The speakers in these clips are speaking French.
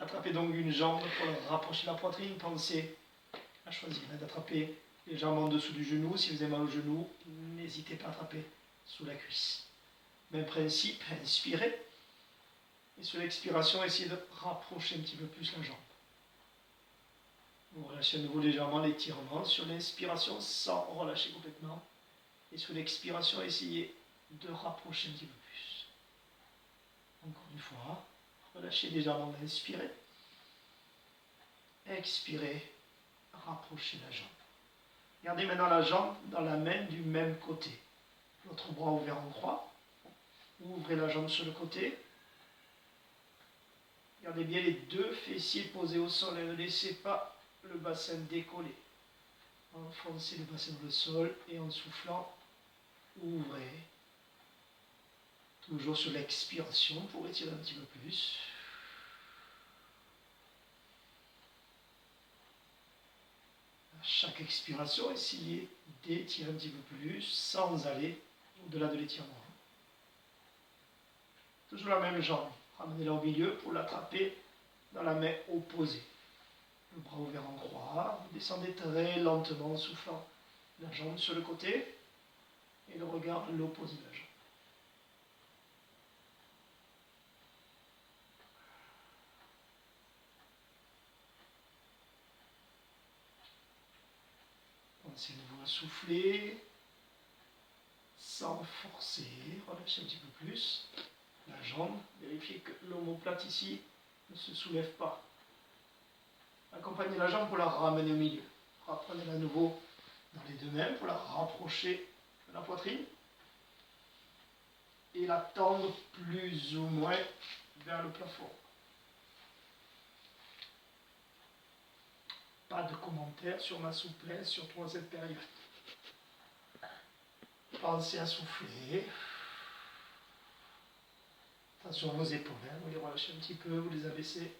Attrapez donc une jambe pour rapprocher la poitrine. Pensez à choisir d'attraper légèrement en dessous du genou. Si vous avez mal au genou, n'hésitez pas à attraper sous la cuisse. Même principe, inspirez. Et sur l'expiration, essayez de rapprocher un petit peu plus la jambe. Vous relâchez à nouveau légèrement l'étirement sur l'inspiration sans relâcher complètement. Et sur l'expiration, essayez de rapprocher un petit peu plus. Encore une fois, relâchez légèrement l'inspirez. Expirez, rapprochez la jambe. Gardez maintenant la jambe dans la main du même côté. L'autre bras ouvert en croix. Ouvrez la jambe sur le côté. Gardez bien les deux fessiers posés au sol et ne laissez pas le bassin décoller. Enfoncez le bassin dans le sol et en soufflant, ouvrez. Toujours sur l'expiration pour étirer un petit peu plus. À chaque expiration, essayez d'étirer un petit peu plus sans aller au-delà de l'étirement. Toujours la même jambe. Ramenez-la au milieu pour l'attraper dans la main opposée. Le bras ouvert en croix. Vous descendez très lentement en soufflant la jambe sur le côté et le regard à l'opposé de la jambe. Pensez de nouveau à souffler sans forcer. Relâchez un petit peu plus la jambe. Vérifiez que l'omoplate ici ne se soulève pas. Accompagnez la jambe pour la ramener au milieu. Reprenez-la à nouveau dans les deux mains pour la rapprocher de la poitrine et la tendre plus ou moins vers le plafond. Pas de commentaires sur ma souplesse, surtout en cette période. Pensez à souffler. Attention à vos épaules, hein. Vous les relâchez un petit peu, vous les abaissez.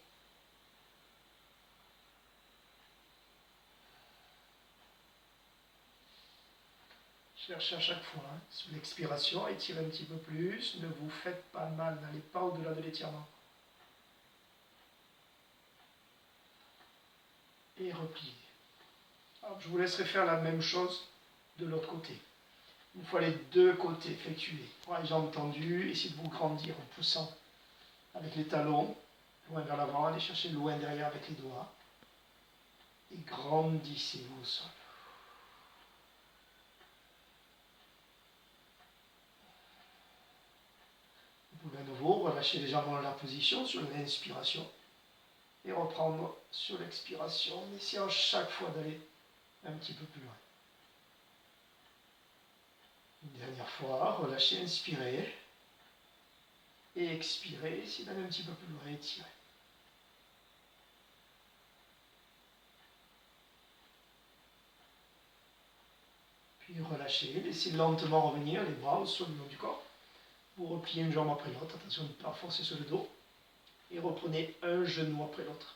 Cherchez à chaque fois, hein, sur l'expiration, étirez un petit peu plus. Ne vous faites pas mal, n'allez pas au-delà de l'étirement. Et repliez. Alors, je vous laisserai faire la même chose de l'autre côté. Une fois les deux côtés effectués, les jambes tendues, essayez de vous grandir en poussant avec les talons, loin vers l'avant, allez chercher loin derrière avec les doigts. Et grandissez-vous au sol. Vous pouvez à nouveau relâcher légèrement la position sur l'inspiration et reprendre sur l'expiration, en essayant chaque fois d'aller un petit peu plus loin. Une dernière fois, relâchez, inspirez et expirez, essayez d'aller un petit peu plus loin, étirez. Puis relâchez, laissez lentement revenir les bras au sol du long du corps. Vous repliez une jambe après l'autre, attention de ne pas forcer sur le dos. Et reprenez un genou après l'autre.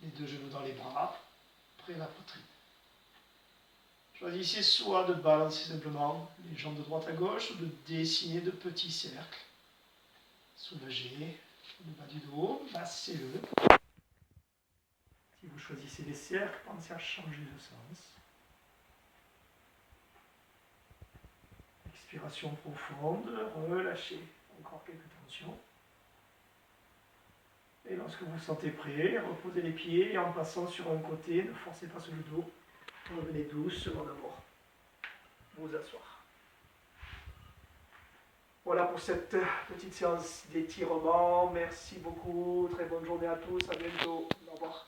Les deux genoux dans les bras, près de la poitrine. Choisissez soit de balancer simplement les jambes de droite à gauche ou de dessiner de petits cercles. Soulagez le bas du dos, massez-le. Si vous choisissez les cercles, pensez à changer de sens. Expiration profonde, relâchez encore quelques tensions. Et lorsque vous vous sentez prêt, reposez les pieds et en passant sur un côté, ne forcez pas sur le dos. Revenez doucement d'abord. Vous asseoir. Voilà pour cette petite séance d'étirement. Merci beaucoup. Très bonne journée à tous. À bientôt. Au revoir.